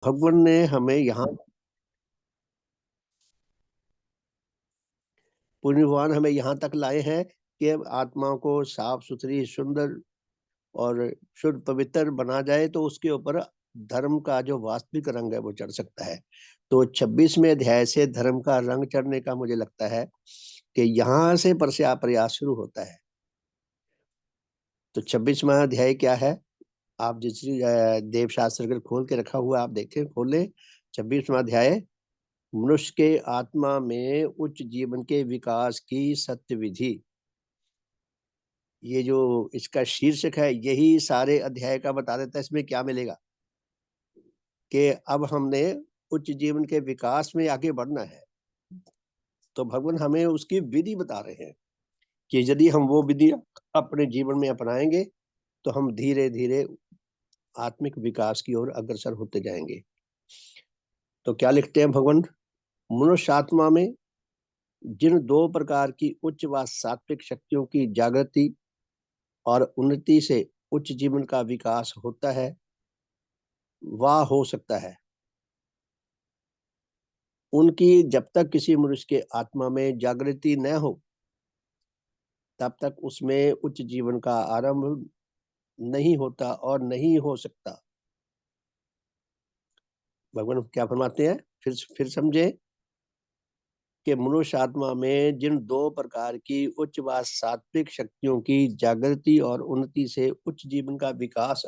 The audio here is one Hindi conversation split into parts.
भगवान ने हमें यहाँ पुण्य भगवान हमें यहाँ तक लाए हैं कि आत्मा को साफ सुथरी सुंदर और शुद्ध पवित्र बना जाए तो उसके ऊपर धर्म का जो वास्तविक रंग है वो चढ़ सकता है। तो 26वें अध्याय से धर्म का रंग चढ़ने का मुझे लगता है कि यहाँ से प्रयास शुरू होता है। तो 26वां अध्याय क्या है? आप जिस देव शास्त्र अगर खोल के रखा हुआ आप देखें, खोले 26वां अध्याय, मनुष्य के आत्मा में उच्च जीवन के विकास की सत्य विधि। ये जो इसका शीर्षक है यही सारे अध्याय का बता देता है इसमें क्या मिलेगा, कि अब हमने उच्च जीवन के विकास में आगे बढ़ना है। तो भगवान हमें उसकी विधि बता रहे हैं कि यदि हम वो विधि अपने जीवन में अपनाएंगे तो हम धीरे धीरे आत्मिक विकास की ओर अग्रसर होते जाएंगे। तो क्या लिखते हैं भगवान? मनुष्य आत्मा में जिन दो प्रकार की उच्च व सात्विक शक्तियों की जागृति और उन्नति से उच्च जीवन का विकास होता है वह हो सकता है, उनकी जब तक किसी मनुष्य के आत्मा में जागृति न हो तब तक उसमें उच्च जीवन का आरंभ नहीं होता और नहीं हो सकता। भगवान क्या फरमाते हैं, फिर समझे कि मनुष्य आत्मा में जिन दो प्रकार की उच्च व सात्विक शक्तियों की जागृति और उन्नति से उच्च जीवन का विकास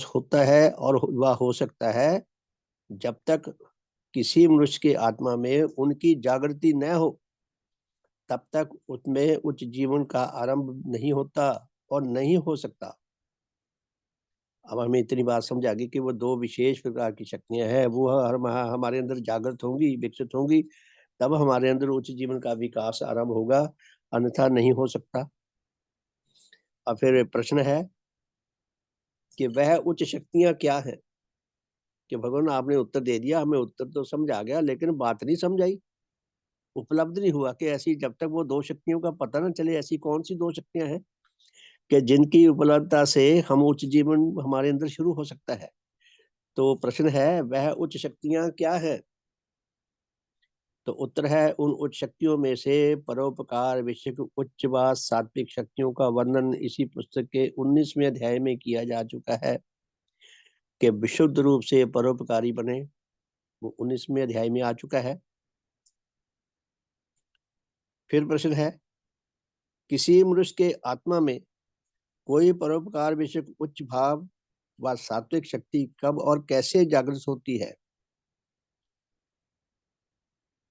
होता है और वह हो सकता है जब तक किसी मनुष्य के आत्मा में उनकी जागृति न हो तब तक उसमें उच्च जीवन का आरंभ नहीं होता और नहीं हो सकता। अब हमें इतनी बात समझ आ गई कि वो दो विशेष प्रकार की शक्तियां हैं, वो हमारे अंदर जागृत होंगी, विकसित होंगी, तब हमारे अंदर उच्च जीवन का विकास आरंभ होगा, अन्यथा नहीं हो सकता। और फिर प्रश्न है कि वह उच्च शक्तियां क्या हैं? कि भगवान आपने उत्तर दे दिया, हमें उत्तर तो समझ आ गया लेकिन बात नहीं समझ आई, उपलब्ध नहीं हुआ कि ऐसी जब तक वो दो शक्तियों का पता ना चले ऐसी कौन सी दो शक्तियां हैं कि जिनकी उपलब्धता से हम उच्च जीवन हमारे अंदर शुरू हो सकता है। तो प्रश्न है वह उच्च शक्तियां क्या है? तो उत्तर है उन उच्च शक्तियों में से परोपकार विषय की उच्च व सात्विक शक्तियों का वर्णन इसी पुस्तक के 19वें अध्याय में किया जा चुका है कि विशुद्ध रूप से परोपकारी बने, वो 19वें अध्याय में आ चुका है। फिर प्रश्न है किसी मनुष्य के आत्मा में कोई परोपकार विषय उच्च भाव व सात्विक शक्ति कब और कैसे जागृत होती है?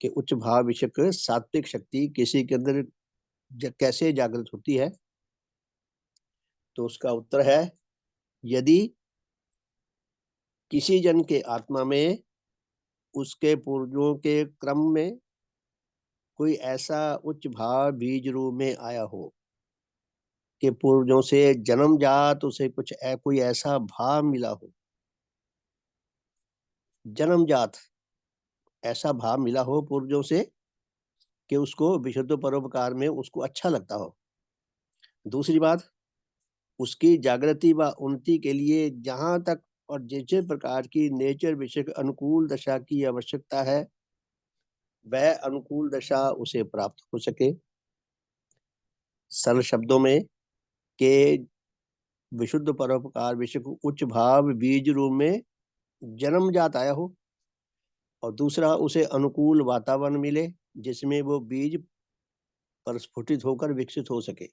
कि उच्च भाव विषयक सात्विक शक्ति किसी के अंदर कैसे जागृत होती है? तो उसका उत्तर है यदि किसी जन के आत्मा में उसके पूर्वजों के क्रम में कोई ऐसा उच्च भाव बीज रूप में आया हो कि पूर्वजों से जन्मजात उसे कोई ऐसा भाव मिला हो, जन्मजात ऐसा भाव मिला हो पूर्वजों से कि उसको विशुद्ध परोपकार में उसको अच्छा लगता हो। दूसरी बात, उसकी जागृति व उन्नति के लिए जहां तक और जिस प्रकार की नेचर विषय अनुकूल दशा की आवश्यकता है वह अनुकूल दशा उसे प्राप्त हो सके। सरल शब्दों में के विशुद्ध परोपकार विषय को उच्च भाव बीज रूप में जन्मजात आया हो और दूसरा उसे अनुकूल वातावरण मिले जिसमें वो बीज प्रस्फुटित होकर विकसित हो सके।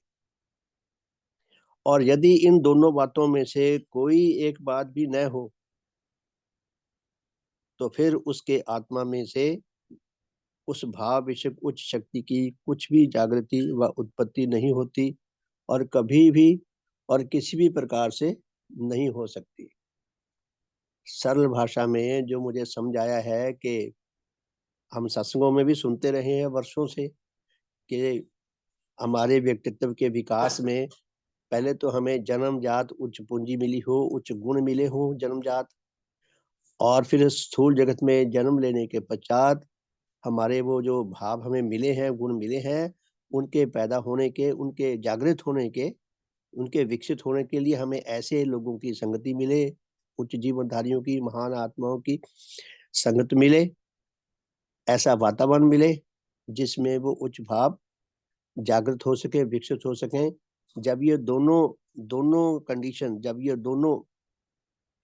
और यदि इन दोनों बातों में से कोई एक बात भी न हो तो फिर उसके आत्मा में से उस भाव विषय उच्च शक्ति की कुछ भी जागृति व उत्पत्ति नहीं होती और कभी भी और किसी भी प्रकार से नहीं हो सकती। सरल भाषा में जो मुझे समझ आया है कि हम सत्संगों में भी सुनते रहे हैं वर्षों से कि हमारे व्यक्तित्व के विकास में पहले तो हमें जन्मजात उच्च पूंजी मिली हो, उच्च गुण मिले हो जन्मजात, और फिर स्थूल जगत में जन्म लेने के पश्चात हमारे वो जो भाव हमें मिले हैं, गुण मिले हैं, उनके पैदा होने के, उनके जागृत होने के, उनके विकसित होने के लिए हमें ऐसे लोगों की संगति मिले उच्च जीवनधारियों की, महान आत्माओं की संगत मिले, ऐसा वातावरण मिले जिसमें वो उच्च भाव जागृत हो सके, विकसित हो सके। जब ये दोनों दोनों कंडीशन, जब ये दोनों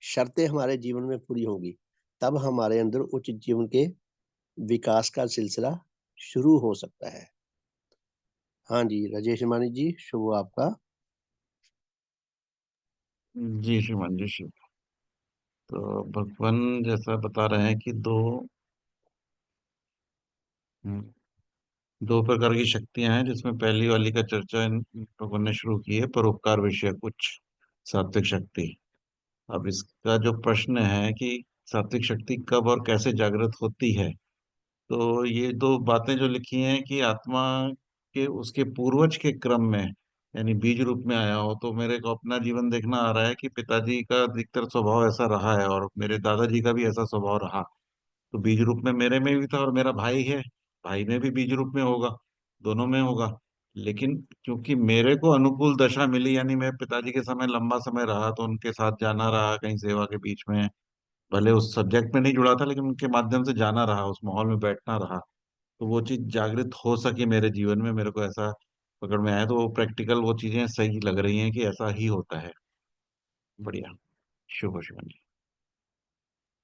शर्तें हमारे जीवन में पूरी होंगी, तब हमारे अंदर उच्च जीवन के विकास का सिलसिला शुरू हो सकता है। हाँ जी, राजेश मानी जी, शुभ आपका। जी श्रीमान जी, श्री तो भगवान जैसा बता रहे हैं कि हम्म, दो प्रकार की शक्तियां हैं, जिसमें पहली वाली का चर्चा इन भगवान ने शुरू की है, परोपकार विषय कुछ सात्विक शक्ति। अब इसका जो प्रश्न है कि सात्विक शक्ति कब और कैसे जागृत होती है, तो ये दो बातें जो लिखी हैं कि आत्मा के उसके पूर्वज के क्रम में, यानी बीज रूप में आया हो। तो मेरे को अपना जीवन देखना आ रहा है कि पिताजी का अधिकतर स्वभाव ऐसा रहा है और मेरे दादाजी का भी ऐसा स्वभाव रहा। तो बीज रूप में मेरे में भी था, और मेरा भाई है, भाई में भी बीज रूप में होगा, दोनों में होगा। लेकिन क्योंकि मेरे को अनुकूल दशा मिली, यानी मैं पिताजी के समय लंबा समय रहा, तो उनके साथ जाना रहा कहीं सेवा के बीच में, भले उस सब्जेक्ट में नहीं जुड़ा था लेकिन उनके माध्यम से जाना रहा, उस माहौल में बैठना रहा। तो वो चीज जागृत हो सकी मेरे जीवन में, मेरे को ऐसा पकड़ में आया। तो वो प्रैक्टिकल वो चीजें सही लग रही हैं कि ऐसा ही होता है। बढ़िया। शुभ हो शिवन जी।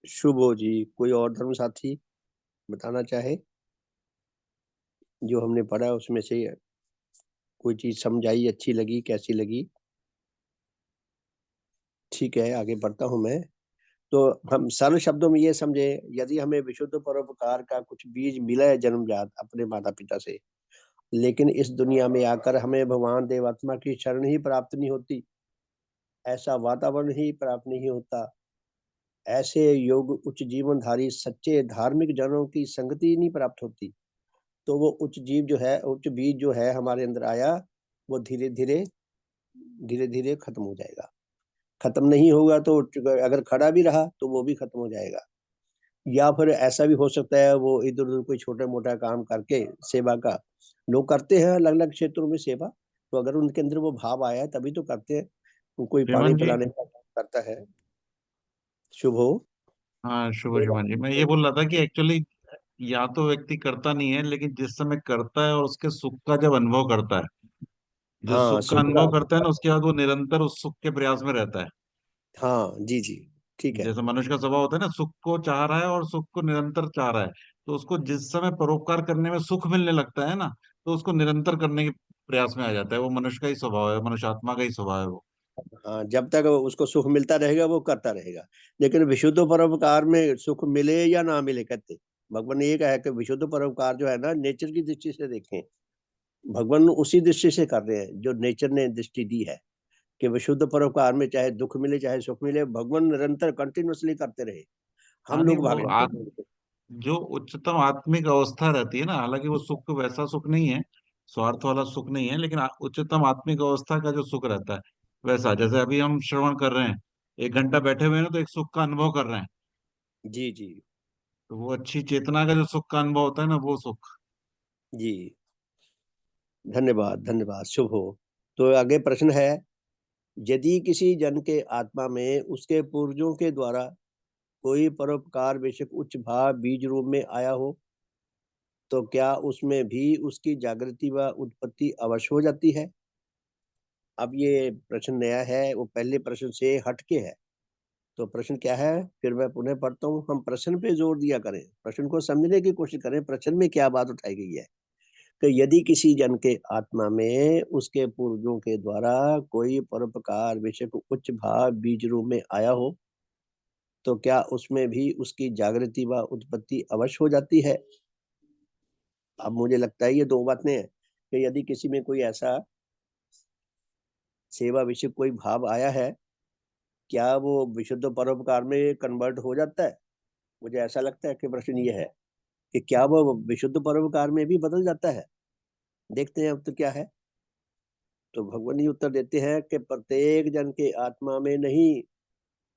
शुभ हो जी। कोई और धर्म साथी बताना चाहे, जो हमने पढ़ा उसमें से कोई चीज समझ आई, अच्छी लगी, कैसी लगी? ठीक है, आगे बढ़ता हूं मैं। तो हम सरल शब्दों में ये समझे, यदि हमें विशुद्ध परोपकार का कुछ बीज मिला है जन्मजात अपने माता पिता से, लेकिन इस दुनिया में आकर हमें भगवान देवात्मा की शरण ही प्राप्त नहीं होती, ऐसा वातावरण ही प्राप्त नहीं होता, ऐसे योग उच्च जीवनधारी सच्चे धार्मिक जनों की संगति नहीं प्राप्त होती, तो वो उच्च जीव जो है, उच्च बीज जो है हमारे अंदर आया, वो धीरे धीरे धीरे धीरे खत्म हो जाएगा। खत्म नहीं होगा तो अगर खड़ा भी रहा तो वो भी खत्म हो जाएगा। या फिर ऐसा भी हो सकता है वो इधर उधर कोई छोटा मोटा काम करके, सेवा का लोग करते हैं अलग अलग क्षेत्रों में सेवा, तो अगर उनके अंदर वो भाव आया है तभी तो करते हैं। कोई पानी श्रीमान जी। पिलाने का काम करता है। शुभ हो। हाँ शुभ, कोई श्रीमान जी, मैं ये बात- बोल रहा था कि एक्चुअली या तो व्यक्ति करता नहीं है, लेकिन जिस समय करता है और उसके सुख का जब अनुभव करता है, जो हाँ, सुख का सुख का। अनुभव करता है ना, उसके बाद वो निरंतर उस सुख के प्रयास में रहता है। हाँ जी जी, ठीक है। जैसे मनुष्य का स्वभाव होता है ना, सुख को चाह रहा है और सुख को निरंतर चाह रहा है। तो उसको जिस समय परोपकार करने में सुख मिलने लगता है ना, तो उसको निरंतर करने के प्रयास में आ जाता है। वो मनुष्य का ही स्वभाव है, मनुष्य आत्मा का ही स्वभाव है वो। हाँ, जब तक उसको सुख मिलता रहेगा वो करता रहेगा। लेकिन विशुद्ध परोपकार में सुख मिले या ना मिले, कहते भगवान ने ये कहा है कि विशुद्ध परोपकार जो है ना, नेचर की दृष्टि से देखें। भगवान उसी दृष्टि से कर रहे हैं जो नेचर ने दृष्टि दी है, कि विशुद्ध परोपकार में चाहे दुख मिले चाहे सुख मिले, भगवान निरंतर कंटिन्यूअसली करते रहे। हाँ हम नहीं, लोग वो भाग जाते हैं। जो उच्चतम आत्मिक अवस्था रहती है ना, हालांकि वो सुख वैसा सुख नहीं है, स्वार्थ वाला सुख नहीं है, लेकिन उच्चतम आत्मिक अवस्था का जो सुख रहता है वैसा, जैसे अभी हम श्रवण कर रहे हैं, 1 घंटा बैठे हुए हैं ना, तो एक सुख का अनुभव कर रहे हैं। जी जी तो वो अच्छी चेतना का जो सुख का अनुभव होता है ना, वो सुख। जी। धन्यवाद धन्यवाद, शुभ हो। तो आगे प्रश्न है, यदि किसी जन के आत्मा में उसके पूर्वजों के द्वारा कोई परोपकार बेशक उच्च भाव बीज रूप में आया हो, तो क्या उसमें भी उसकी जागृति व उत्पत्ति अवश्य हो जाती है? अब ये प्रश्न नया है, वो पहले प्रश्न से हटके है। तो प्रश्न क्या है, फिर मैं पुनः पढ़ता हूँ। हम प्रश्न पे जोर दिया करें, प्रश्न को समझने की कोशिश करें, प्रश्न में क्या बात उठाई गई है। तो यदि किसी जन के आत्मा में उसके पूर्वजों के द्वारा कोई परोपकार बेशक उच्च भाव बीज रूप में आया हो, तो क्या उसमें भी उसकी जागृति व उत्पत्ति अवश्य हो जाती है? अब मुझे लगता है ये दो बातें हैं, कि यदि किसी में कोई ऐसा सेवा विषय कोई भाव आया है, क्या वो विशुद्ध परोपकार में कन्वर्ट हो जाता है? मुझे ऐसा लगता है कि प्रश्न ये है कि क्या वो विशुद्ध परोपकार में भी बदल जाता है। देखते हैं अब तो क्या है। तो भगवान ये उत्तर देते हैं कि प्रत्येक जन के आत्मा में नहीं,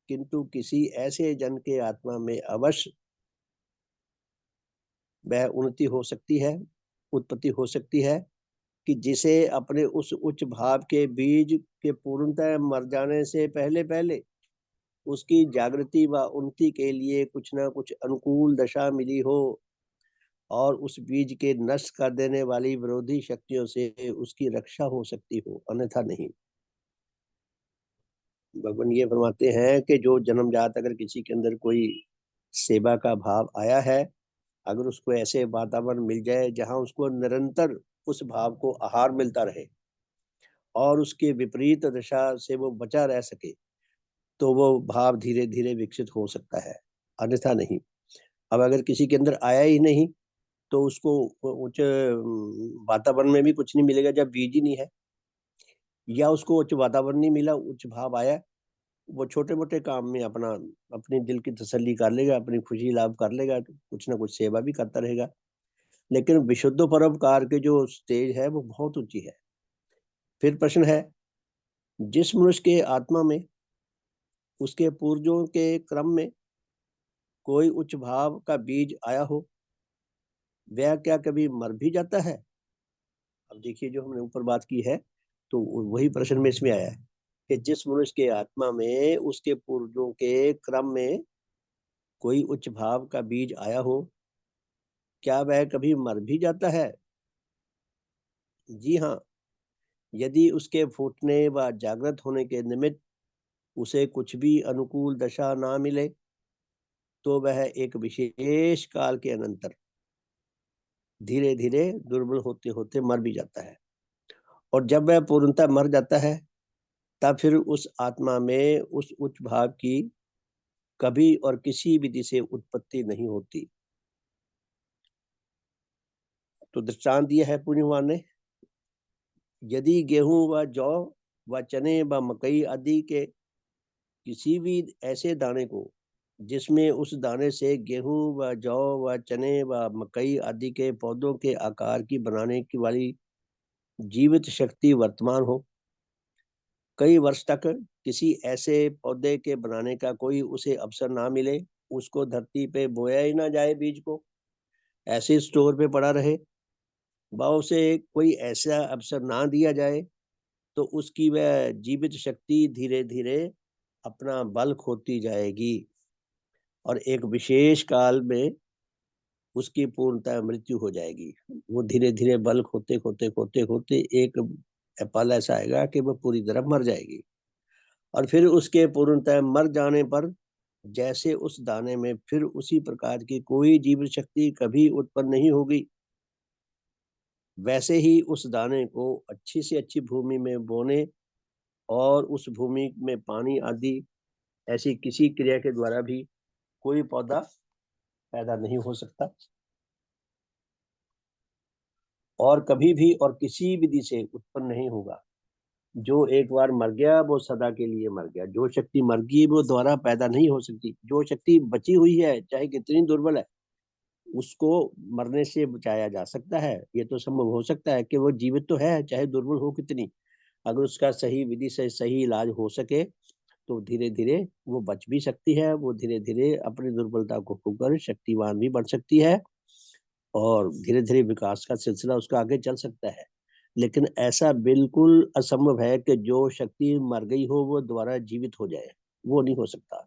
किंतु किसी ऐसे जन के आत्मा में अवश्य वह उन्नति हो सकती है, उत्पत्ति हो सकती है, कि जिसे अपने उस उच्च भाव के बीज के पूर्णतः मर जाने से पहले पहले उसकी जागृति व उन्नति के लिए कुछ ना कुछ अनुकूल दशा मिली हो और उस बीज के नष्ट कर देने वाली विरोधी शक्तियों से उसकी रक्षा हो सकती हो, अन्यथा नहीं। भगवान ये फरमाते हैं कि जो जन्मजात अगर किसी के अंदर कोई सेवा का भाव आया है, अगर उसको ऐसे वातावरण मिल जाए जहां उसको निरंतर उस भाव को आहार मिलता रहे और उसके विपरीत दशा से वो बचा रह सके, तो वो भाव धीरे धीरे विकसित हो सकता है, अन्यथा नहीं। अब अगर किसी के अंदर आया ही नहीं तो उसको उच्च वातावरण में भी कुछ नहीं मिलेगा जब बीज ही नहीं है, या उसको उच्च वातावरण नहीं मिला, उच्च भाव आया, वो छोटे मोटे काम में अपना अपने दिल की तसल्ली कर लेगा, अपनी खुशी लाभ कर लेगा, कुछ ना कुछ सेवा भी करता रहेगा। लेकिन विशुद्ध परोपकार के जो स्टेज है वो बहुत ऊंची है। फिर प्रश्न है, जिस मनुष्य के आत्मा में उसके पूर्वजों के क्रम में कोई उच्च भाव का बीज आया हो, वह क्या कभी मर भी जाता है? अब देखिए, जो हमने ऊपर बात की है तो वही प्रश्न में इसमें आया है कि जिस मनुष्य के आत्मा में उसके पूर्वजों के क्रम में कोई उच्च भाव का बीज आया हो, क्या वह कभी मर भी जाता है? जी हाँ, यदि उसके फूटने व जागृत होने के निमित्त उसे कुछ भी अनुकूल दशा ना मिले, तो वह एक विशेष काल के अनंतर धीरे धीरे दुर्बल होते होते मर भी जाता है। और जब वह पूर्णतः मर जाता है, तब फिर उस आत्मा में उस उच्च भाव की कभी और किसी विधि से उत्पत्ति नहीं होती। तो दृष्टांत दिया है पुण्यवान ने, यदि गेहूं व जौ व चने व मकई आदि के किसी भी ऐसे दाने को जिसमें उस दाने से गेहूं व जौ व चने व मकई आदि के पौधों के आकार की बनाने की वाली जीवित शक्ति वर्तमान हो, कई वर्ष तक किसी ऐसे पौधे के बनाने का कोई उसे अवसर ना मिले, उसको धरती पे बोया ही ना जाए, बीज को ऐसे स्टोर पे पड़ा रहे, व उसे कोई ऐसा अवसर ना दिया जाए, तो उसकी वह जीवित शक्ति धीरे धीरे अपना बल खोती जाएगी और एक विशेष काल में उसकी पूर्णतः मृत्यु हो जाएगी। वो धीरे धीरे बल खोते खोते खोते खोते एक पल ऐसा आएगा कि वो पूरी तरह मर जाएगी। और फिर उसके पूर्णतः मर जाने पर जैसे उस दाने में फिर उसी प्रकार की कोई जीवित शक्ति कभी उत्पन्न नहीं होगी, वैसे ही उस दाने को अच्छी से अच्छी भूमि में बोने और उस भूमि में पानी आदि ऐसी किसी क्रिया के द्वारा भी कोई पौधा पैदा नहीं हो सकता और कभी भी और किसी विधि से उत्पन्न नहीं होगा। जो एक बार मर गया वो सदा के लिए मर गया। जो शक्ति मर गई वो दोबारा पैदा नहीं हो सकती। जो शक्ति बची हुई है, चाहे कितनी दुर्बल है, उसको मरने से बचाया जा सकता है। ये तो संभव हो सकता है कि वो जीवित तो है, चाहे दुर्बल हो कितनी, अगर उसका सही विधि से सही इलाज हो सके तो धीरे धीरे वो बच भी सकती है। वो धीरे धीरे अपनी दुर्बलता को खोकर शक्तिवान भी बन सकती है और धीरे धीरे विकास का सिलसिला उसका आगे चल सकता है। लेकिन ऐसा बिल्कुल असंभव है कि जो शक्ति मर गई हो वो दोबारा जीवित हो जाए, वो नहीं हो सकता।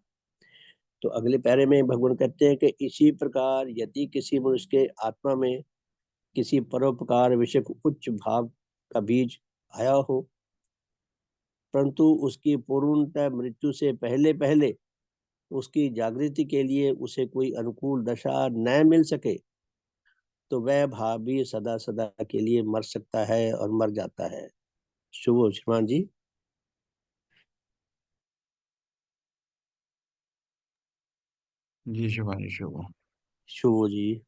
तो अगले पैरे में भगवान कहते हैं कि इसी प्रकार यदि किसी मनुष्य के आत्मा में किसी परोपकार विषय उच्च भाव का बीज आया हो, परंतु उसकी पूर्णतः मृत्यु से पहले पहले उसकी जागृति के लिए उसे कोई अनुकूल दशा न मिल सके, तो वह भाव भी सदा सदा के लिए मर सकता है और मर जाता है। शुभ हो श्रीमान जी। जी शिवानी शुभ। शुभ हो जी।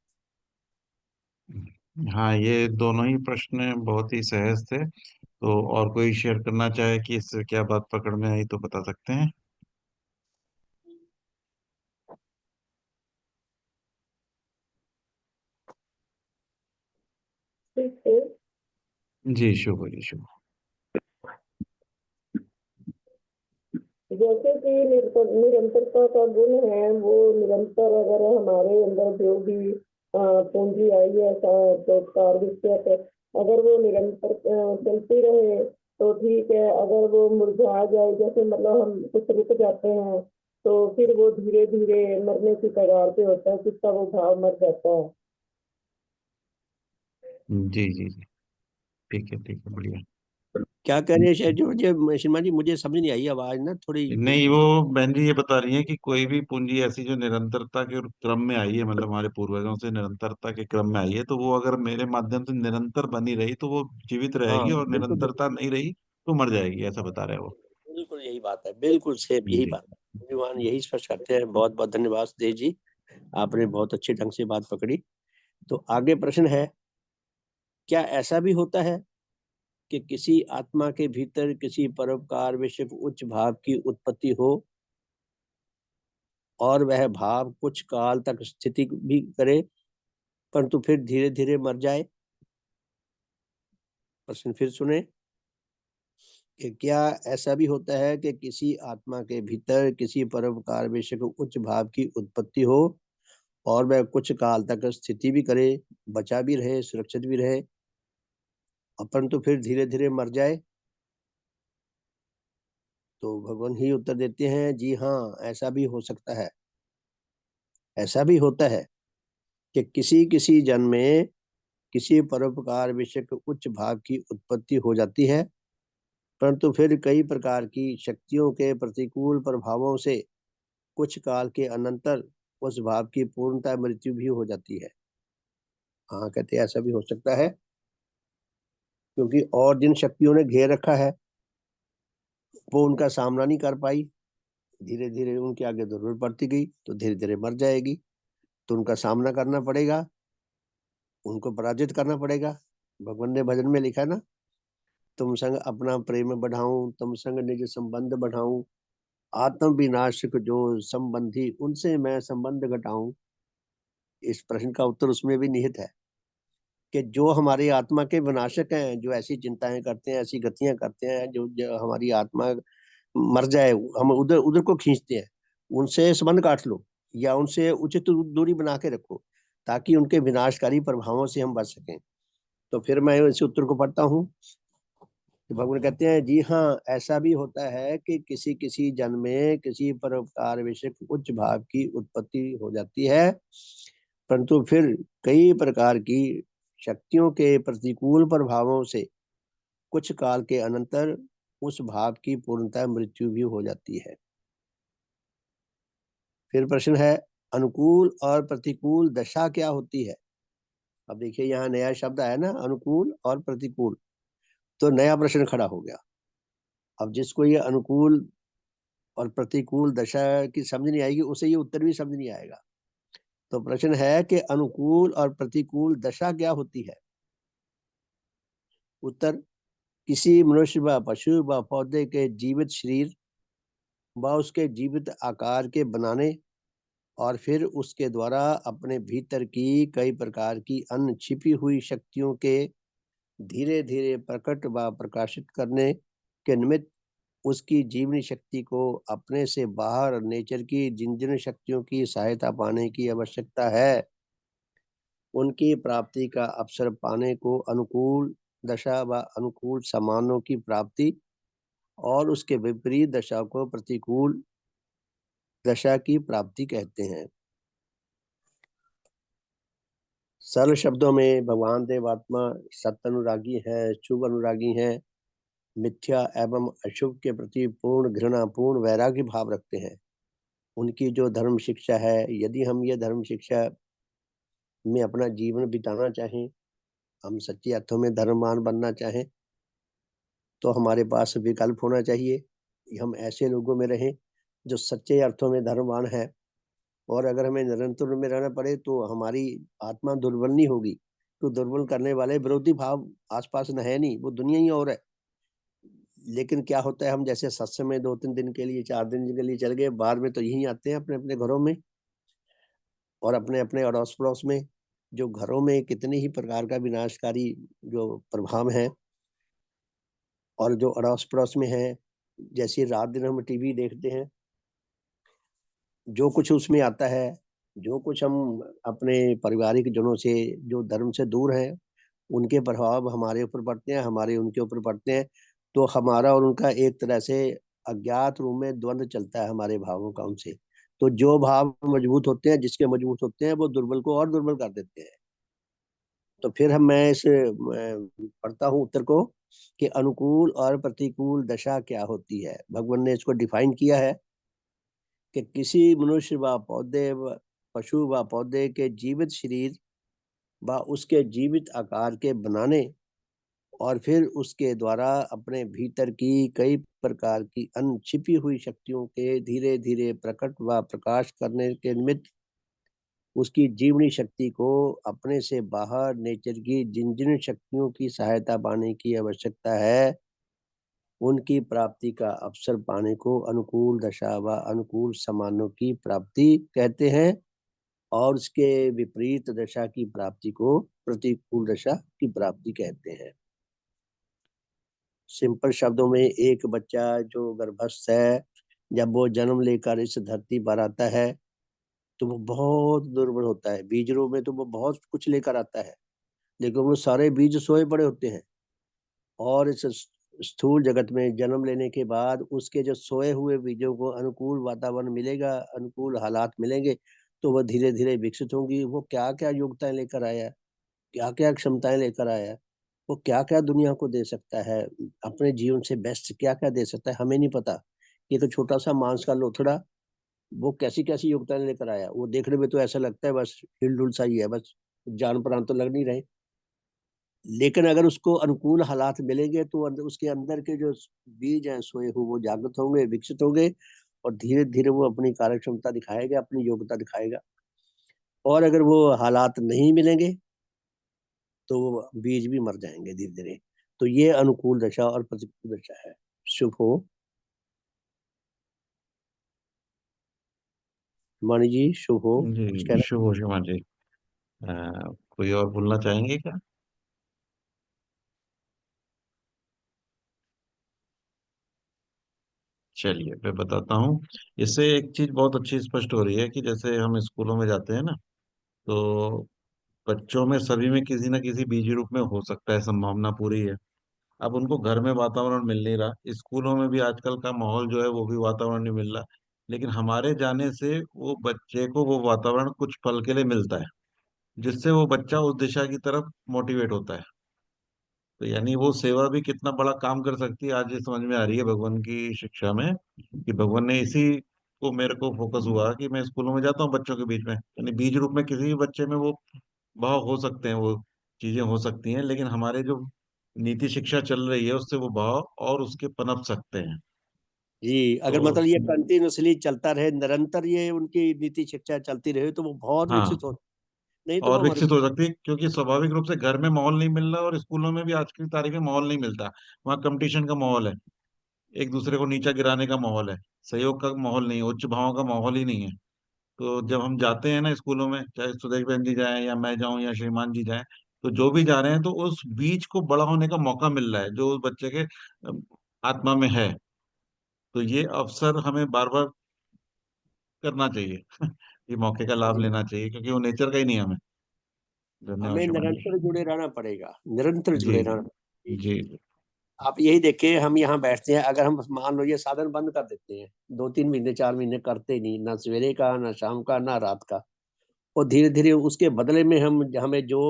हाँ, ये दोनों ही प्रश्न बहुत ही सहज थे। तो और कोई शेयर करना चाहे कि इससे क्या बात पकड़ में आई तो बता सकते हैं। ठीक है। जी शुभ जी शुभ। जैसे कि निरंतरता का गुण है, वो निरंतर अगर हमारे अंदर जो भी पूंजी आई है परोपकार विषय, अगर वो निरंतर चलती रहे तो ठीक है। अगर वो मुरझा जाए, जैसे मतलब हम कुछ रुक जाते हैं तो फिर वो धीरे धीरे मरने की कगार पे होता है, किसका वो भाव मर जाता है। जी जी जी, ठीक है, बढ़िया। क्या कह रहे हैं जो मुझे शर्मा जी, मुझे समझ नहीं आई आवाज ना थोड़ी। नहीं, वो बहन जी ये बता रही है कि कोई भी पूंजी ऐसी जो निरंतरता के क्रम में आई है, मतलब हमारे पूर्वजों से निरंतरता के क्रम में आई है, तो वो अगर मेरे माध्यम से निरंतर बनी रही तो वो जीवित रहेगी, हाँ और बिल्कुल निरंतरता बिल्कुल नहीं रही तो मर जाएगी, ऐसा बता रहे हैं वो। बिल्कुल यही बात है, बिल्कुल सेम यही जी बात है, भगवान यही स्पष्ट करते हैं। बहुत बहुत धन्यवाद सुदेश जी, आपने बहुत अच्छे ढंग से बात पकड़ी। तो आगे प्रश्न है, क्या ऐसा भी होता है कि किसी आत्मा के भीतर किसी परोपकार विषयक उच्च भाव की उत्पत्ति हो और वह भाव कुछ काल तक स्थिति भी करे, परंतु फिर धीरे धीरे मर जाए? प्रश्न फिर सुने कि क्या ऐसा भी होता है कि किसी आत्मा के भीतर किसी परोपकार विषयक उच्च भाव की उत्पत्ति हो और वह कुछ काल तक स्थिति भी करे, बचा भी रहे, सुरक्षित भी रहे, परंतु फिर धीरे धीरे मर जाए? तो भगवान ही उत्तर देते हैं, जी हाँ, ऐसा भी हो सकता है। ऐसा भी होता है कि किसी किसी जन्म में किसी परोपकार विषयक उच्च भाव की उत्पत्ति हो जाती है, परंतु फिर कई प्रकार की शक्तियों के प्रतिकूल प्रभावों से कुछ काल के अनंतर उस भाव की पूर्णतः मृत्यु भी हो जाती है। हाँ, कहते हैं ऐसा भी हो सकता है, क्योंकि और जिन शक्तियों ने घेर रखा है वो उनका सामना नहीं कर पाई, धीरे धीरे उनके आगे जरूरत पड़ती गई तो धीरे धीरे मर जाएगी, तो उनका सामना करना पड़ेगा, उनको पराजित करना पड़ेगा। भगवान ने भजन में लिखा है ना, तुम संग अपना प्रेम बढ़ाऊं, तुम संग निज संबंध बढ़ाऊं, आत्म विनाशक जो संबंधी उनसे मैं संबंध घटाऊं। इस प्रश्न का उत्तर उसमें भी निहित है कि जो हमारी आत्मा के विनाशक हैं, जो ऐसी चिंताएं करते हैं, ऐसी गतियां करते हैं, जो हमारी आत्मा मर जाए, हम उधर उधर को खींचते हैं, उनसे संबंध काट लो या उनसे उचित दूरी बना के रखो, ताकि उनके विनाशकारी प्रभावों से हम बच सकें। तो फिर मैं इस उत्तर को पढ़ता हूँ। तो भगवान कहते हैं, जी हाँ, ऐसा भी होता है कि किसी किसी जन्म में किसी परोपकार विषयक उच्च भाव की उत्पत्ति हो जाती है, परंतु फिर कई प्रकार की शक्तियों के प्रतिकूल प्रभावों से कुछ काल के अनंतर उस भाव की पूर्णतः मृत्यु भी हो जाती है। फिर प्रश्न है, अनुकूल और प्रतिकूल दशा क्या होती है? अब देखिए, यहाँ नया शब्द आया ना, अनुकूल और प्रतिकूल, तो नया प्रश्न खड़ा हो गया। अब जिसको ये अनुकूल और प्रतिकूल दशा की समझ नहीं आएगी, उसे ये उत्तर भी समझ नहीं आएगा। तो प्रश्न है कि अनुकूल और प्रतिकूल दशा क्या होती है? उत्तर, किसी मनुष्य व पशु व पौधे के जीवित शरीर व उसके जीवित आकार के बनाने और फिर उसके द्वारा अपने भीतर की कई प्रकार की अन्य छिपी हुई शक्तियों के धीरे धीरे प्रकट व प्रकाशित करने के निमित्त उसकी जीवनी शक्ति को अपने से बाहर नेचर की जिन जिन शक्तियों की सहायता पाने की आवश्यकता है, उनकी प्राप्ति का अवसर पाने को अनुकूल दशा व अनुकूल सामानों की प्राप्ति और उसके विपरीत दशा को प्रतिकूल दशा की प्राप्ति कहते हैं। सरल शब्दों में भगवान देवात्मा सत्य अनुरागी हैं, शुभ अनुरागी हैं, मिथ्या एवं अशुभ के प्रति पूर्ण घृणा, पूर्ण वैराग्य भाव रखते हैं। उनकी जो धर्म शिक्षा है, यदि हम ये धर्म शिक्षा में अपना जीवन बिताना चाहें, हम सच्चे अर्थों में धर्मवान बनना चाहें, तो हमारे पास विकल्प होना चाहिए कि हम ऐसे लोगों में रहें जो सच्चे अर्थों में धर्मवान है। और अगर हमें निरंतर में रहना पड़े तो हमारी आत्मा दुर्बल नहीं होगी, तो दुर्बल करने वाले विरोधी भाव आसपास न है नहीं, वो दुनिया ही और है। लेकिन क्या होता है, हम जैसे सत्संग में 2-3 दिन के लिए, 4 दिन के लिए चल गए, बाद में तो यही आते हैं अपने अपने घरों में और अपने अपने अड़ोस पड़ोस में, जो घरों में कितनी ही प्रकार का विनाशकारी जो प्रभाव है, और जो अड़ोस पड़ोस में है, जैसे रात दिन हम टीवी देखते हैं, जो कुछ उसमें आता है, जो कुछ हम अपने पारिवारिक जनों से जो धर्म से दूर हैं, उनके प्रभाव हमारे ऊपर पड़ते हैं, हमारे उनके ऊपर पड़ते हैं, तो हमारा और उनका एक तरह से अज्ञात रूप में द्वंद्व चलता है हमारे भावों का उनसे। तो जो भाव मजबूत होते हैं, जिसके मजबूत होते हैं, वो दुर्बल को और दुर्बल कर देते हैं। तो फिर मैं पढ़ता हूँ उत्तर को कि अनुकूल और प्रतिकूल दशा क्या होती है। भगवान ने इसको डिफाइन किया है कि किसी मनुष्य व पौधे व पशु व पौधे के जीवित शरीर व उसके जीवित आकार के बनाने और फिर उसके द्वारा अपने भीतर की कई प्रकार की छिपी हुई शक्तियों के धीरे धीरे प्रकट व प्रकाश करने के निमित्त उसकी जीवनी शक्ति को अपने से बाहर नेचर की जिन जिन शक्तियों की सहायता पाने की आवश्यकता है, उनकी प्राप्ति का अवसर पाने को अनुकूल दशा व अनुकूल समानों की प्राप्ति कहते हैं, और उसके विपरीत दशा की प्राप्ति को प्रतिकूल दशा की प्राप्ति कहते हैं। सिंपल शब्दों में, एक बच्चा जो गर्भस्थ है, जब वो जन्म लेकर इस धरती पर आता है तो वो बहुत दुर्बल होता है। बीज रूप में तो वो बहुत कुछ लेकर आता है, लेकिन वो सारे बीज सोए पड़े होते हैं। और इस स्थूल जगत में जन्म लेने के बाद उसके जो सोए हुए बीजों को अनुकूल वातावरण मिलेगा, अनुकूल हालात मिलेंगे, तो वह धीरे धीरे विकसित होंगी। वो क्या क्या योग्यताएं लेकर आया, क्या क्या क्षमताएं लेकर आया, वो क्या क्या दुनिया को दे सकता है, अपने जीवन से बेस्ट क्या क्या दे सकता है, हमें नहीं पता। ये तो छोटा सा मांस का लोथड़ा, वो कैसी कैसी योग्यताएं लेकर आया। वो देखने में तो ऐसा लगता है बस हिल-डुल सा ही है, बस जान प्राण तो लग नहीं रहे। लेकिन अगर उसको अनुकूल हालात मिलेंगे तो उसके अंदर के जो बीज हैं सोए हुए, वो जागृत होंगे, विकसित होंगे, और धीरे धीरे वो अपनी कार्य क्षमता दिखाएगा, अपनी योग्यता दिखाएगा। और अगर वो हालात नहीं मिलेंगे तो वो बीज भी मर जाएंगे धीरे धीरे। तो ये अनुकूल दशा और प्रतिकूल दशा है। शुभ हो। मानी जी, शुभ हो। कुछ जी, कहना? शुभ हो शिमा जी। कोई और बोलना चाहेंगे क्या? चलिए मैं बताता हूँ। इससे एक चीज बहुत अच्छी स्पष्ट हो रही है कि जैसे हम स्कूलों में जाते हैं ना, तो बच्चों में सभी में किसी न किसी बीज रूप में हो सकता है, संभावना पूरी है। अब उनको घर में वातावरण मिल नहीं रहा, स्कूलों में भी आजकल का माहौल जो है वो भी वातावरण नहीं मिल रहा, लेकिन हमारे जाने से वो बच्चे को वो वातावरण कुछ पल के लिए मिलता है, जिससे वो बच्चा उस दिशा की तरफ मोटिवेट होता है। तो यानी वो सेवा भी कितना बड़ा काम कर सकती है, आज ये समझ में आ रही है भगवान की शिक्षा में, कि भगवान ने इसी को मेरे को फोकस हुआ कि मैं स्कूलों में जाता हूँ बच्चों के बीच में, यानी बीज रूप में किसी भी बच्चे में वो भाव हो सकते हैं, वो चीजें हो सकती हैं, लेकिन हमारे जो नीति शिक्षा चल रही है उससे वो भाव और उसके पनप सकते हैं। जी, तो अगर मतलब ये कंटिन्यूअसली चलता रहे, निरंतर ये उनकी नीति शिक्षा चलती रहे, तो वो बहुत हाँ, विकसित हो, नहीं तो और वो हमारे। विकसित हो सकती है, क्योंकि स्वाभाविक रूप से घर में माहौल नहीं मिल रहा और स्कूलों में भी आज की तारीख में माहौल नहीं मिलता। वहाँ कंपटीशन का माहौल है, एक दूसरे को नीचा गिराने का माहौल है, सहयोग का माहौल नहीं है, उच्च भावों का माहौल ही नहीं है। तो जब हम जाते हैं ना स्कूलों में, चाहे सुदेश बहन जी जाएं या मैं जाऊं या श्रीमान जी जाएं, तो जो भी जा रहे हैं तो उस बीज को बड़ा होने का मौका मिल रहा है जो उस बच्चे के आत्मा में है। तो ये अवसर हमें बार बार करना चाहिए। ये मौके का लाभ लेना चाहिए, क्योंकि वो नेचर का ही नहीं है हमें। धन्यवाद हमें श्रीमान निरंतर जी। जुड़े रहना पड़ेगा, निरंतर जी जुड़े रहना जी पड़ेगा। जी। आप यही देखिए, हम यहाँ बैठते हैं, अगर हम मान लो ये साधन बंद कर देते हैं, 2-3 महीने 4 महीने करते नहीं, ना सवेरे का, ना शाम का, ना रात का, और धीरे धीरे उसके बदले में हम हमें जो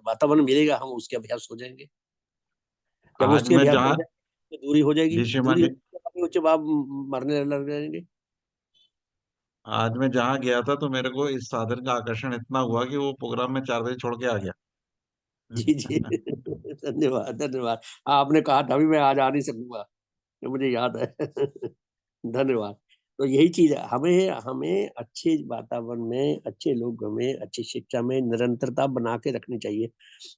वातावरण मिलेगा, हम उसके अभ्यास हो जाएंगे। जब आज उसके मैं अभ्यास हो जहाँ जाएंगे तो दूरी हो जाएगी, जी श्रीमान दूरी जी, होने के बाद वो जब आप मरने लग जाएंगे। आज मैं जहाँ गया था तो मेरे को इस साधन का आकर्षण इतना हुआ कि वो प्रोग्राम में 4 बजे छोड़ के आ गया। जी जी। धन्यवाद धन्यवाद। आपने कहा था भी मैं आज आ नहीं सकूंगा, ये मुझे याद है। धन्यवाद। तो यही चीज है, हमें हमें अच्छे वातावरण में, अच्छे लोगों में, अच्छी शिक्षा में निरंतरता बना के रखनी चाहिए।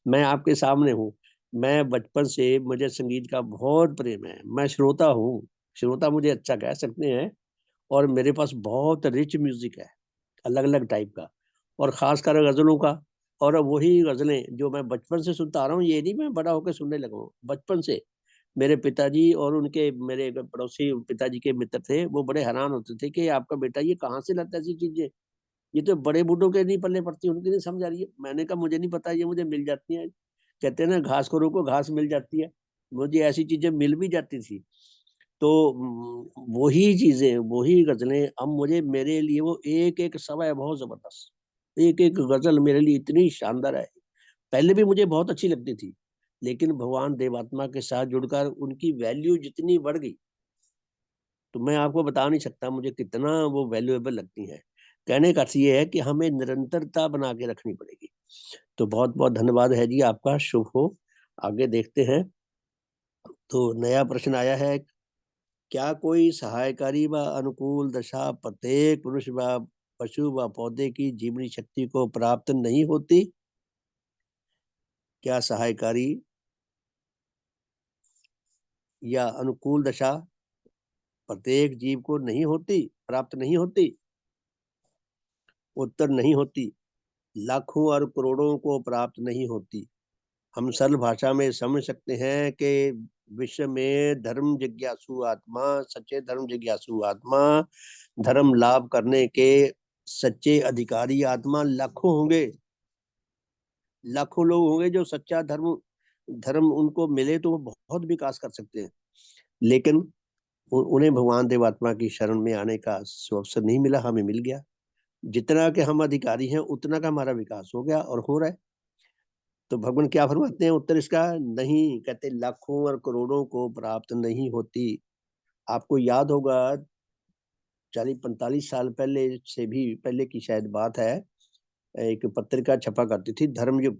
मैं आपके सामने हूँ, मैं बचपन से मुझे संगीत का बहुत प्रेम है, मैं श्रोता हूँ, श्रोता मुझे अच्छा कह सकते हैं। और मेरे पास बहुत रिच म्यूजिक है, अलग अलग टाइप का, और खासकर गजलों का। और वही गजलें जो मैं बचपन से सुनता आ रहा हूँ, ये नहीं मैं बड़ा होकर सुनने लगा हूँ, बचपन से। मेरे पिताजी और उनके मेरे पड़ोसी पिताजी के मित्र थे, वो बड़े हैरान होते थे कि आपका बेटा ये कहाँ से लाता है ऐसी चीजें, ये तो बड़े बूढ़ों के नहीं पल्ले पड़ती, उनकी नहीं समझ आ रही है। मैंने कहा मुझे नहीं पता, ये मुझे मिल जाती है। कहते हैं ना, घास को रोको घास मिल जाती है, मुझे ऐसी चीजें मिल भी जाती थी। तो वही चीजें, वही गजलें अब मुझे, मेरे लिए वो एक एक समय बहुत जबरदस्त, एक एक गजल मेरे लिए इतनी शानदार है। पहले भी मुझे बहुत अच्छी लगती थी, लेकिन भगवान देवात्मा के साथ जुड़कर उनकी वैल्यू जितनी बढ़ गई, तो मैं आपको बता नहीं सकता मुझे कितना वो वैल्यूएबल लगती है। कहने का अर्थ ये है कि हमें निरंतरता बना के रखनी पड़ेगी। तो बहुत बहुत धन्यवाद है जी आपका, शुभ हो। आगे देखते हैं। तो नया प्रश्न आया है, क्या कोई सहायकारी व अनुकूल दशा प्रत्येक पुरुष व पशु व पौधे की जीवनी शक्ति को प्राप्त नहीं होती? क्या सहायकारी या अनुकूल दशा प्रत्येक जीव को नहीं होती, प्राप्त नहीं होती? उत्तर नहीं होती, लाखों और करोड़ों को प्राप्त नहीं होती। हम सरल भाषा में समझ सकते हैं कि विश्व में धर्म जिज्ञासु आत्मा, सच्चे धर्म जिज्ञासु आत्मा, धर्म लाभ करने के सच्चे अधिकारी आत्मा लाखों होंगे। लाखों लोग होंगे जो सच्चा धर्म धर्म उनको मिले तो वो बहुत विकास कर सकते हैं, लेकिन उन्हें भगवान देवात्मा की शरण में आने का अवसर नहीं मिला। हमें मिल गया। जितना के हम अधिकारी हैं उतना का हमारा विकास हो गया और हो रहा है। तो भगवान क्या फरमाते हैं उत्तर इसका? नहीं, कहते लाखों और करोड़ों को प्राप्त नहीं होती। आपको याद होगा 40-45 साल पहले से भी पहले की शायद बात है, एक पत्रिका छपा करती थी धर्मयुग।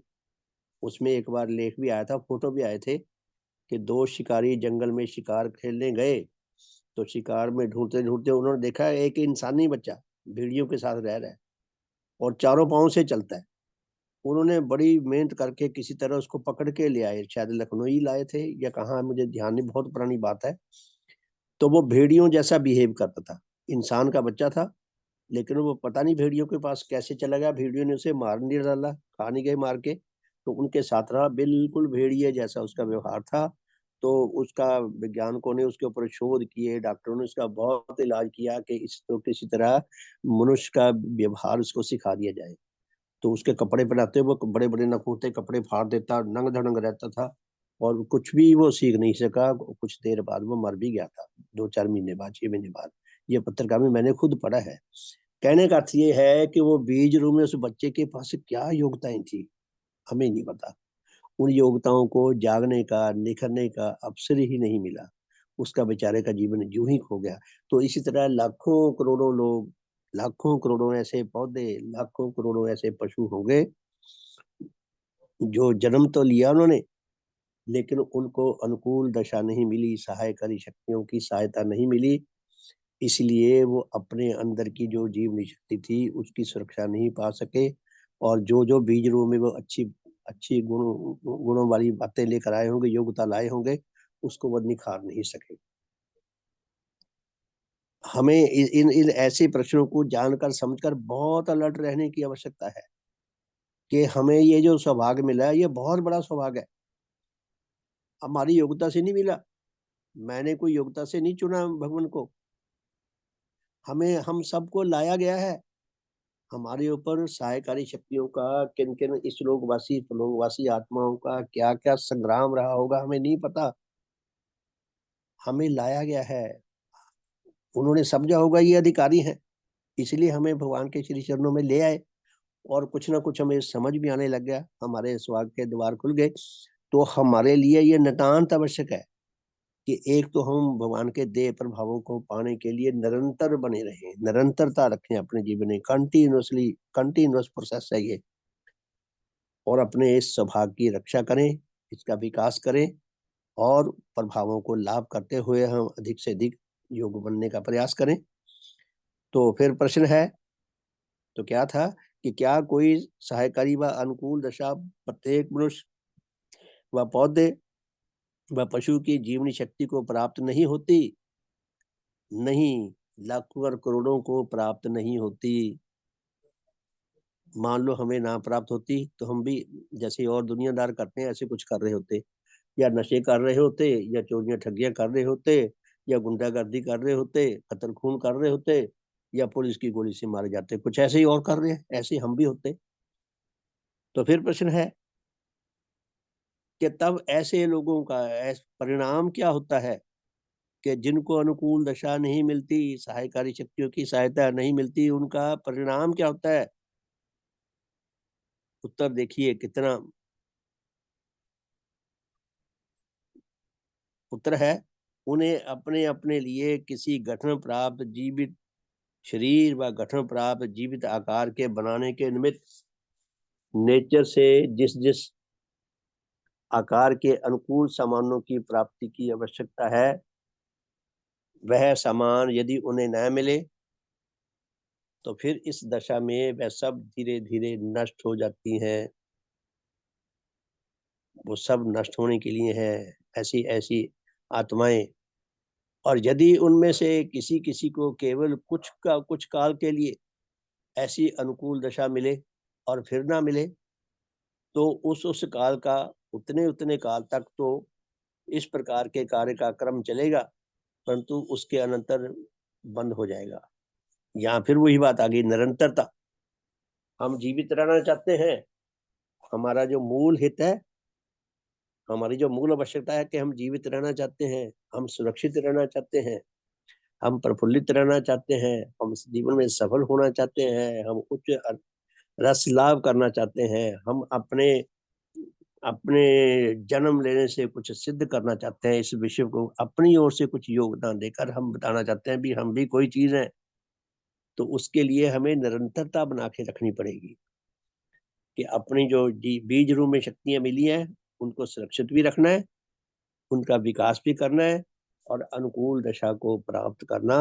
उसमें एक बार लेख भी आया था, फोटो भी आए थे कि दो शिकारी जंगल में शिकार खेलने गए। तो शिकार में ढूंढते ढूंढते उन्होंने देखा एक इंसानी बच्चा भेड़ियों के साथ रह रहा है और चारों पांव से चलता है। उन्होंने बड़ी मेहनत करके किसी तरह उसको पकड़ के ले आए, शायद लखनऊ ही लाए थे या कहाँ, मुझे ध्यान नहीं, बहुत पुरानी बात है। तो वो भेड़ियों जैसा बिहेव करता था, इंसान का बच्चा था, लेकिन वो पता नहीं भेड़ियों के पास कैसे चला गया। भेड़ियों ने उसे मार नहीं डाला, खा नहीं गए मार के, तो उनके साथ रहा, बिल्कुल भेड़िए जैसा उसका व्यवहार था। तो उसका वैज्ञानिकों ने उसके ऊपर शोध किए, डॉक्टरों ने उसका बहुत इलाज किया कि इसको किसी तरह मनुष्य का व्यवहार उसको सिखा दिया जाए। तो उसके कपड़े पहनाते, वो बड़े बड़े नखूते कपड़े फाड़ देता, नंग धड़ंग रहता था और कुछ भी वो सीख नहीं सका। कुछ देर बाद वो मर भी गया था, 2-4 महीने बाद, 6 महीने बाद। ये पत्रिका में मैंने खुद पढ़ा है। कहने का अर्थ ये है कि वो बीज रूम में उस बच्चे के पास क्या योग्यताएं थी, हमें नहीं पता। उन योग्यताओं को जागने का, निखरने का अवसर ही नहीं मिला। उसका बेचारे का जीवन यूं ही खो गया। तो इसी तरह लाखों करोड़ों लोग, लाखों करोड़ों ऐसे पौधे, लाखों करोड़ों ऐसे पशु होंगे जो जन्म तो लिया उन्होंने, लेकिन उनको अनुकूल दशा नहीं मिली, सहायकारी शक्तियों की सहायता नहीं मिली। इसलिए वो अपने अंदर की जो जीवनी शक्ति थी उसकी सुरक्षा नहीं पा सके, और जो जो बीज रूप में वो अच्छी अच्छी गुणों वाली बातें लेकर आए होंगे, योग्यता लाए होंगे, उसको वो निखार नहीं सके। हमें इन इन ऐसे प्रश्नों को जानकर समझकर बहुत अलर्ट रहने की आवश्यकता है कि हमें ये जो सौभाग्य मिला है ये बहुत बड़ा सौभाग्य है। हमारी योग्यता से नहीं मिला, मैंने कोई योग्यता से नहीं चुना भगवान को, हमें हम सबको लाया गया है। हमारे ऊपर सहायकारी शक्तियों का, किन किन इस लोकवासी लोकवासी आत्माओं का क्या क्या संग्राम रहा होगा हमें नहीं पता। हमें लाया गया है, उन्होंने समझा होगा ये अधिकारी हैं, इसलिए हमें भगवान के श्री चरणों में ले आए। और कुछ ना कुछ हमें समझ भी आने लग गया, हमारे स्वाग के द्वार खुल गए। तो हमारे लिए ये नितांत आवश्यक है कि एक तो हम भगवान के देह प्रभावों को पाने के लिए निरंतर बने रहें, निरंतरता रखें अपने जीवन में, कंटिन्यूअस प्रोसेस है ये। और अपने इस सौभाग्य की रक्षा करें, इसका विकास करें, और प्रभावों को लाभ करते हुए हम अधिक से अधिक योग बनने का प्रयास करें। तो फिर प्रश्न है, तो क्या था कि क्या कोई सहायकारी व अनुकूल दशा प्रत्येक मनुष्य व पौधे व पशु की जीवनी शक्ति को प्राप्त नहीं होती? नहीं, लाखों और करोड़ों को प्राप्त नहीं होती। मान लो हमें ना प्राप्त होती तो हम भी जैसे और दुनियादार करते हैं ऐसे कुछ कर रहे होते, या नशे कर रहे होते, या चोरियां ठगियां कर रहे होते, या गुंडागर्दी कर रहे होते, कत्ल खून कर रहे होते, या पुलिस की गोली से मारे जाते, कुछ ऐसे ही और कर रहे हैं, ऐसे हम भी होते। तो फिर प्रश्न है कि तब ऐसे लोगों का परिणाम क्या होता है? कि जिनको अनुकूल दशा नहीं मिलती, सहायकारी शक्तियों की सहायता नहीं मिलती, उनका परिणाम क्या होता है? उत्तर देखिए कितना उत्तर है, उन्हें अपने अपने लिए किसी गठन प्राप्त जीवित शरीर व गठन प्राप्त जीवित आकार के बनाने के निमित्त नेचर से जिस जिस आकार के अनुकूल सामानों की प्राप्ति की आवश्यकता है, वह सामान यदि उन्हें न मिले तो फिर इस दशा में वह सब धीरे धीरे नष्ट हो जाती हैं। वो सब नष्ट होने के लिए है ऐसी ऐसी आत्माएं। और यदि उनमें से किसी किसी को केवल कुछ काल के लिए ऐसी अनुकूल दशा मिले और फिर ना मिले, तो उस काल का उतने उतने काल तक तो इस प्रकार के कार्य का क्रम चलेगा, परंतु उसके अनंतर बंद हो जाएगा। यहाँ फिर वही बात आ गई, निरंतरता। हम जीवित रहना चाहते हैं, हमारा जो मूल हित है, हमारी जो मूल आवश्यकता है कि हम जीवित रहना चाहते हैं, हम सुरक्षित रहना चाहते हैं, हम प्रफुल्लित रहना चाहते हैं, हम जीवन में सफल होना चाहते हैं, हम उच्च रस लाभ करना चाहते हैं, हम अपने अपने जन्म लेने से कुछ सिद्ध करना चाहते हैं, इस विश्व को अपनी ओर से कुछ योगदान देकर हम बताना चाहते हैं भी हम भी कोई चीज है। तो उसके लिए हमें निरंतरता बना के रखनी पड़ेगी कि अपनी जो बीज रूप में शक्तियां मिली हैं, उनको सुरक्षित भी रखना है, उनका विकास भी करना है, और अनुकूल दशा को प्राप्त करना।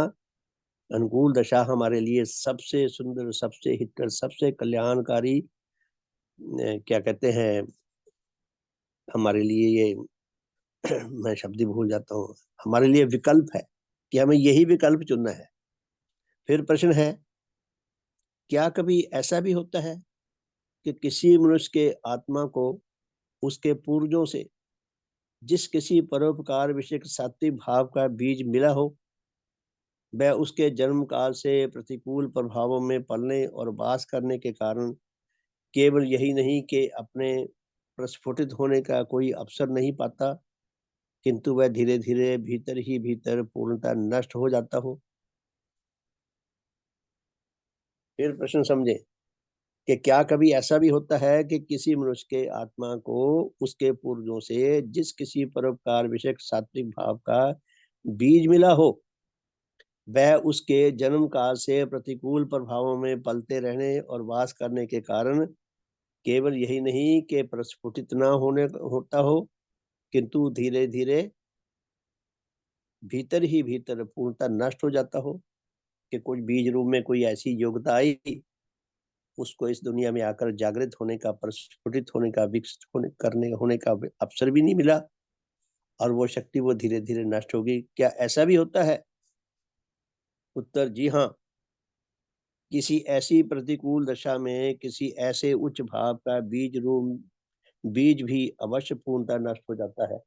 अनुकूल दशा हमारे लिए सबसे सुंदर, सबसे हितकर, सबसे कल्याणकारी, क्या कहते हैं, हमारे लिए ये मैं शब्द ही भूल जाता हूँ, हमारे लिए विकल्प है कि हमें यही विकल्प चुनना है। फिर प्रश्न है, क्या कभी ऐसा भी होता है कि किसी मनुष्य के आत्मा को उसके पूर्वजों से जिस किसी परोपकार विषयक सात्विक भाव का बीज मिला हो, वह उसके जन्म काल से प्रतिकूल प्रभावों में पलने और वास करने के कारण केवल यही नहीं कि अपने प्रस्फुटित होने का कोई अवसर नहीं पाता, किंतु वह धीरे धीरे भीतर ही भीतर पूर्णतः नष्ट हो जाता हो? फिर प्रश्न समझे कि क्या कभी ऐसा भी होता है कि किसी मनुष्य के आत्मा को उसके पूर्वजों से जिस किसी परोपकार विषयक सात्विक भाव का बीज मिला हो, वह उसके जन्म काल से प्रतिकूल प्रभावों में पलते रहने और वास करने के कारण केवल यही नहीं कि प्रस्फुटित न होने होता हो, किंतु धीरे धीरे भीतर ही भीतर पूर्णतः नष्ट हो जाता हो? कि कुछ बीज रूप में कोई ऐसी योग्यता आई, उसको इस दुनिया में आकर जागृत होने का, प्रस्फुटित होने का, विकसित होने का अवसर भी नहीं मिला, और वो शक्ति वो धीरे धीरे नष्ट हो गई। क्या ऐसा भी होता है? उत्तर, जी हाँ। किसी ऐसी प्रतिकूल दशा में किसी ऐसे उच्च भाव का बीज भी अवश्य पूर्णतः नष्ट हो जाता है।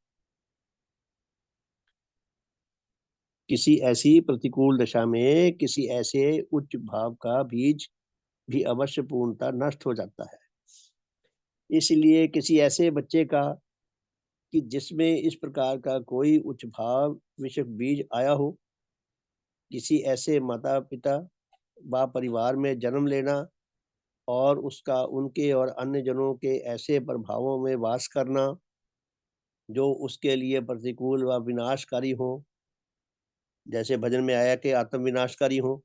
किसी ऐसी प्रतिकूल दशा में किसी ऐसे उच्च भाव का बीज भी अवश्य पूर्णतः नष्ट हो जाता है। इसलिए किसी ऐसे बच्चे का कि जिसमें इस प्रकार का कोई उच्च भाव विषयक बीज आया हो, किसी ऐसे माता पिता व परिवार में जन्म लेना और उसका उनके और अन्य जनों के ऐसे प्रभावों में वास करना जो उसके लिए प्रतिकूल व विनाशकारी हो, जैसे भजन में आया कि आत्म विनाशकारी हो,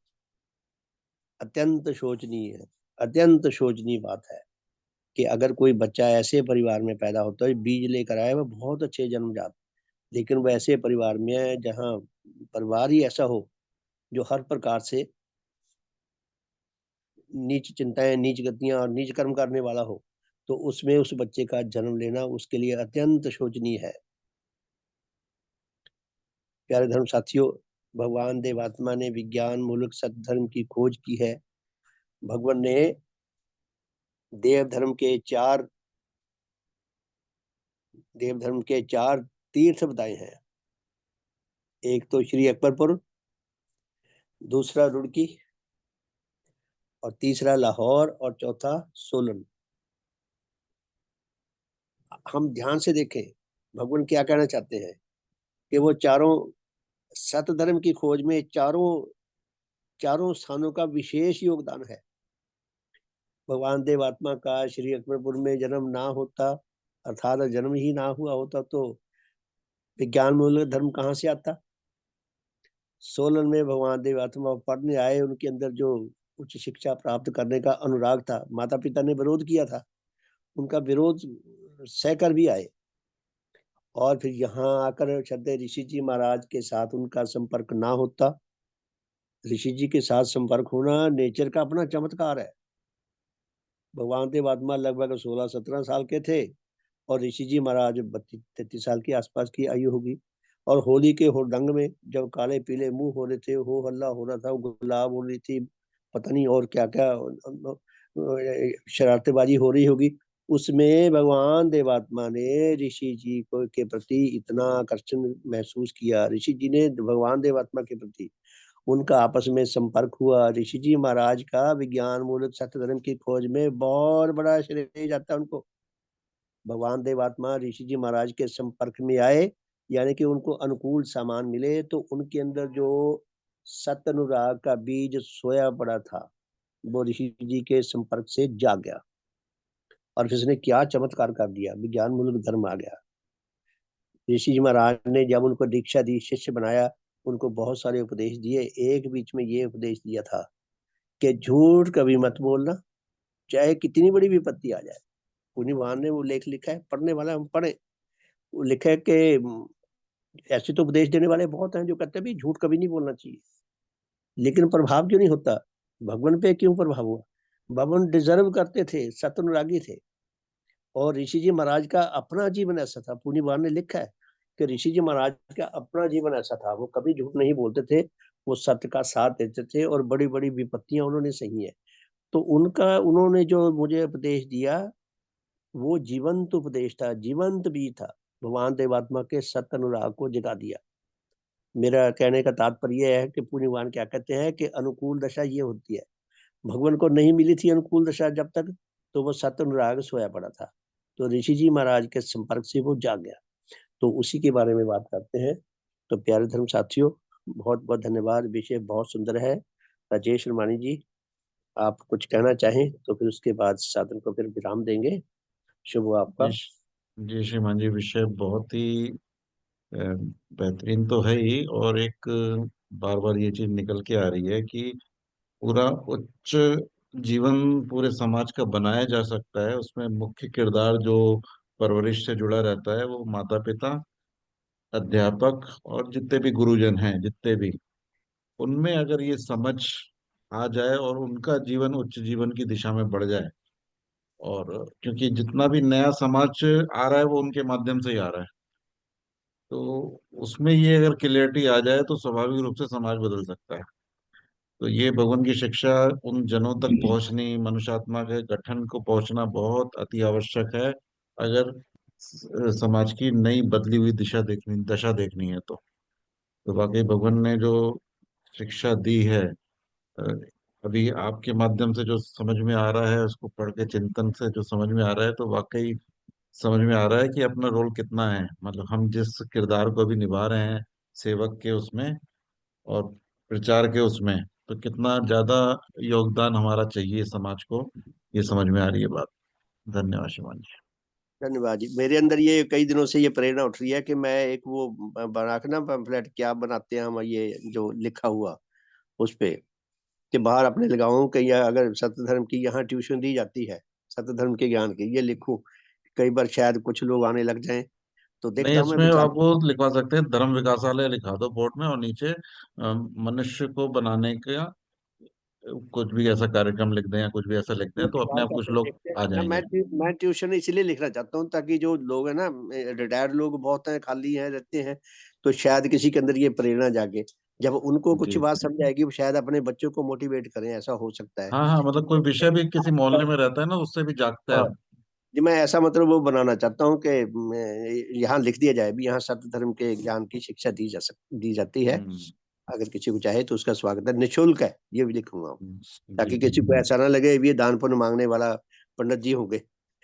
अत्यंत शोचनीय है। अत्यंत शोचनीय बात है कि अगर कोई बच्चा ऐसे परिवार में पैदा होता है, बीज लेकर आया, वह बहुत अच्छे जन्मजात, लेकिन वह ऐसे परिवार में है जहाँ परिवार ही ऐसा हो जो हर प्रकार से नीच चिंताएं, नीच गतियां और नीच कर्म करने वाला हो, तो उसमें उस बच्चे का जन्म लेना उसके लिए अत्यंत शोचनीय है। प्यारे धर्म साथियों, भगवान देवात्मा ने विज्ञान मूलक सत्य की खोज की है। भगवान ने देव धर्म के चार तीर्थ बताए हैं। एक तो श्री अकबरपुर, दूसरा रुड़की, और तीसरा लाहौर, और चौथा सोलन। हम ध्यान से देखें, भगवान क्या कहना चाहते हैं कि वो चारों सत्य धर्म की खोज में चारों स्थानों का विशेष योगदान है। भगवान देवात्मा का श्री अकबरपुर में जन्म ना होता, अर्थात जन्म ही ना हुआ होता, तो विज्ञान मूलक धर्म कहाँ से आता। सोलन में भगवान देवात्मा पढ़ने आए, उनके अंदर जो उच्च शिक्षा प्राप्त करने का अनुराग था, माता पिता ने विरोध किया था, उनका विरोध सहकर भी आए, और फिर यहाँ आकर श्रद्धेय ऋषि जी महाराज के साथ उनका संपर्क ना होता। ऋषि जी के साथ संपर्क होना नेचर का अपना चमत्कार है। भगवान देवात्मा लगभग 16-17 साल के थे और ऋषि जी महाराज 32-33 साल के आसपास की आयु होगी। और होली के हुड़दंग में जब काले पीले मुंह हो रहे थे, हो हल्ला हो रहा था, गुलाब हो रही थी, पता नहीं और क्या क्या शरारतेबाजी हो रही होगी, उसमें भगवान देवात्मा ने ऋषि जी को के प्रति इतना आकर्षण महसूस किया। ऋषि जी ने भगवान देवात्मा के प्रति, उनका आपस में संपर्क हुआ। ऋषि जी महाराज का विज्ञान मूलक सत्य धर्म की खोज में बहुत बड़ा श्रेय जाता है उनको। भगवान देवात्मा ऋषि जी महाराज के संपर्क में आए, यानी कि उनको अनुकूल सामान मिले, तो उनके अंदर जो सत्य अनुराग का बीज सोया पड़ा था, वो ऋषि जी के संपर्क से जाग गया, और फिर उसने क्या चमत्कार कर दिया, विज्ञान मूलक धर्म आ गया। ऋषि जी महाराज ने जब उनको दीक्षा दी, शिष्य बनाया, उनको बहुत सारे उपदेश दिए। एक बीच में ये उपदेश दिया था कि झूठ कभी मत बोलना, चाहे कितनी बड़ी विपत्ति आ जाए। पुण्य भगवान ने वो लेख लिखा है, पढ़ने वाला हम पढ़े। वो लिखा है कि ऐसे तो उपदेश देने वाले बहुत हैं जो कहते हैं भी झूठ कभी नहीं बोलना चाहिए, लेकिन प्रभाव क्यों नहीं होता। भगवान पे क्यों प्रभाव हुआ। भगवान डिजर्व करते थे, सतनुरागी थे, और ऋषि जी महाराज का अपना जीवन ऐसा था। पुण्य भगवान ने लिखा है कि ऋषि जी महाराज का अपना जीवन ऐसा था, वो कभी झूठ नहीं बोलते थे, वो सत्य का साथ देते थे, और बड़ी बड़ी विपत्तियां उन्होंने सही है। तो उन्होंने जो मुझे उपदेश दिया, वो जीवंत उपदेश था, जीवंत भी था। भगवान देवात्मा के सत्य अनुराग को जगा दिया। मेरा कहने का तात्पर्य है कि पूर्व भगवान क्या कहते हैं कि अनुकूल दशा ये होती है। भगवान को नहीं मिली थी अनुकूल दशा जब तक, तो वो सत्य अनुराग सोया पड़ा था, तो ऋषि जी महाराज के संपर्क से वो जाग गया। तो उसी के बारे में बात करते हैं। तो प्यारे धर्म साथियों, बहुत बहुत धन्यवाद, विषय बहुत सुंदर है। राजेश रमानी जी, आप कुछ कहना चाहें तो फिर उसके बाद साधन को फिर विराम देंगे। शुभ हो आपका। जी जी श्रीमान जी, विषय बहुत ही बेहतरीन तो है ही, और एक बार बार ये चीज निकल के आ रही है कि पूरा उच्च जीवन पूरे समाज का बनाया जा सकता है। उसमें मुख्य किरदार जो परवरिश से जुड़ा रहता है वो माता पिता, अध्यापक और जितने भी गुरुजन हैं, जितने भी, उनमें अगर ये समझ आ जाए और उनका जीवन उच्च जीवन की दिशा में बढ़ जाए, और क्योंकि जितना भी नया समाज आ रहा है वो उनके माध्यम से ही आ रहा है, तो उसमें ये अगर क्लियरिटी आ जाए तो स्वाभाविक रूप से समाज बदल सकता है। तो ये भगवान की शिक्षा उन जनों तक पहुंचनी, मनुष्यात्मा के गठन को पहुंचना बहुत अति आवश्यक है, अगर समाज की नई बदली हुई दशा देखनी है तो वाकई भगवान ने जो शिक्षा दी है, अ, अभी आपके माध्यम से जो समझ में आ रहा है, उसको पढ़ के चिंतन से जो समझ में आ रहा है, तो वाकई समझ में आ रहा है कि अपना रोल कितना है, मतलब हम जिस किरदार को अभी निभा रहे हैं सेवक के उसमें और प्रचार के उसमें, तो कितना ज्यादा योगदान हमारा चाहिए समाज को, ये समझ में आ रही है बात। धन्यवाद शिवानी जी। धन्यवाद जी। मेरे अंदर ये कई दिनों से ये प्रेरणा उठ रही है कि मैं एक वो बना के ना पैम्फलेट, क्या बनाते हैं हम, ये जो लिखा हुआ उस पे, कि बाहर अपने लगाऊं कि या अगर सत्य धर्म की यहाँ ट्यूशन दी जाती है, सत्य धर्म के ज्ञान की, ये लिखूं। कई बार शायद कुछ लोग आने लग जाएं, तो नहीं, देखता हूँ मैं इसमें विचार। आप वो लिखवा सकते हैं, धर्म विकासालय लिखा दो बोर्ड में, और नीचे मनुष्य को बनाने का कुछ भी ऐसा कार्यक्रम लिख दें या कुछ भी ऐसा लिख दें, वो तो अपने विचार आप कुछ करते लोग देखते हैं आ ना। जाएंगे। मैं ट्यूशन इसलिए लिखना चाहता हूँ ताकि जो लोग हैं ना, रिटायर्ड लोग बहुत हैं, खाली हैं, रहते हैं, तो शायद किसी के अंदर ये प्रेरणा जागे। जब उनको कुछ जी। बात समझ आएगी, वो शायद अपने बच्चों को मोटिवेट करें, ऐसा हो सकता है। हाँ हाँ, मतलब कोई विषय भी किसी मोहल्ले में रहता है ना, उससे भी जागता है। हाँ जी, मैं ऐसा मतलब वो बनाना चाहता हूँ कि यहाँ लिख दिया जाए भी, यहाँ सत्य धर्म के ज्ञान की शिक्षा दी जाती है। हम्म। अगर किसी को चाहे तो उसका स्वागत है, निःशुल्क है, ये भी लिखूंगा, जी ताकि जी। किसी को ऐसा ना लगे ये दान पुण्य मांगने वाला पंडित जी होंगे।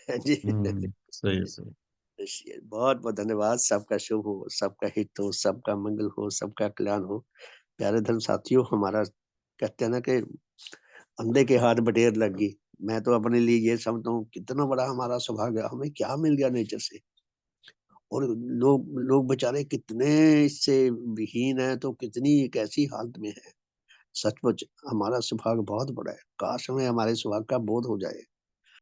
जी। सही सही। बहुत बहुत धन्यवाद। सबका शुभ हो, सबका हित हो, सबका मंगल हो, सबका कल्याण हो। प्यारे धर्म साथियों, हमारा कहते हैं ना कि अंधे के हाथ बटेर लग गई। मैं तो अपने लिए ये समझता हूँ कितना बड़ा हमारा सौभाग्य है, हमें क्या मिल गया नेचर से। और लोग लोग बेचारे कितने इससे विहीन है, तो कितनी एक ऐसी हालत में है। सचमुच हमारा सौभाग्य बहुत बड़ा है। काश हमें हमारे सौभाग्य का बोध हो जाए।